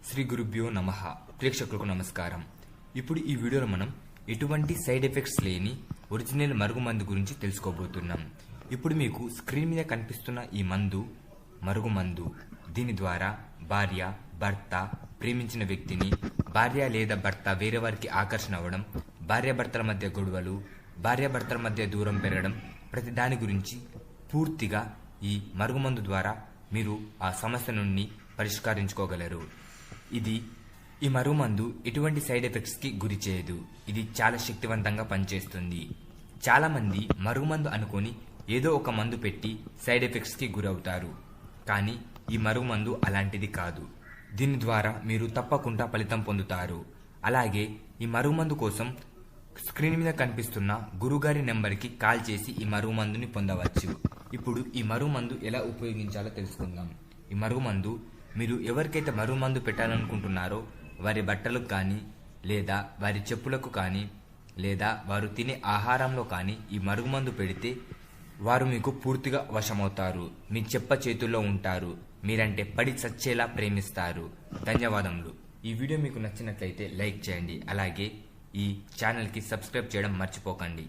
శ్రీ గురుభ్యో నమః. ప్రేక్షకులకు నమస్కారం. ఇప్పుడు ఈ వీడియోలో మనం ఎటువంటి సైడ్ ఎఫెక్ట్స్ లేని ఒరిజినల్ మరుగుమందు గురించి తెలుసుకోబోతున్నాం. ఇప్పుడు మీకు స్క్రీన్ మీద కనిపిస్తున్న ఈ మందు మరుగుమందు. దీని ద్వారా భార్య, భర్త, ప్రేమించిన వ్యక్తిని భార్య లేదా భర్త వేరే వారికి ఆకర్షణ అవ్వడం, భార్యాభర్తల మధ్య గొడవలు, భార్యాభర్తల మధ్య దూరం పెరగడం, ప్రతి దాని గురించి పూర్తిగా ఈ మరుగుమందు ద్వారా మీరు ఆ సమస్య నుండి పరిష్కరించుకోగలరు. ఈ మరుగుమందు ఎటువంటి సైడ్ ఎఫెక్ట్స్ కి గురి చేయదు. ఇది చాలా శక్తివంతంగా పనిచేస్తుంది. చాలా మంది మరుగుమందు అనుకొని ఏదో ఒక మందు పెట్టి సైడ్ ఎఫెక్ట్స్ కి గురవుతారు. కానీ ఈ మరుగుమందు అలాంటిది కాదు. దీని ద్వారా మీరు తప్పకుండా ఫలితం పొందుతారు. అలాగే ఈ మరుగుమందు కోసం స్క్రీన్ మీద కనిపిస్తున్న గురుగారి నెంబర్కి కాల్ చేసి ఈ మరుగుమందుని పొందవచ్చు. ఇప్పుడు ఈ మరుగుమందు ఎలా ఉపయోగించాలో తెలుసుకుందాం. ఈ మరుగుమందు మీరు ఎవరికైతే మరుగుమందు పెట్టాలనుకుంటున్నారో వారి బట్టలకు కానీ, లేదా వారి చెప్పులకు కానీ, లేదా వారు తినే ఆహారంలో కానీ ఈ మరుగుమందు పెడితే వారు మీకు పూర్తిగా వశమవుతారు. మీ చెప్ప చేతుల్లో ఉంటారు. మీరంటే పడి చచ్చేలా ప్రేమిస్తారు. ధన్యవాదములు. ఈ వీడియో మీకు నచ్చినట్లయితే లైక్ చేయండి. అలాగే ఈ ఛానల్కి సబ్స్క్రైబ్ చేయడం మర్చిపోకండి.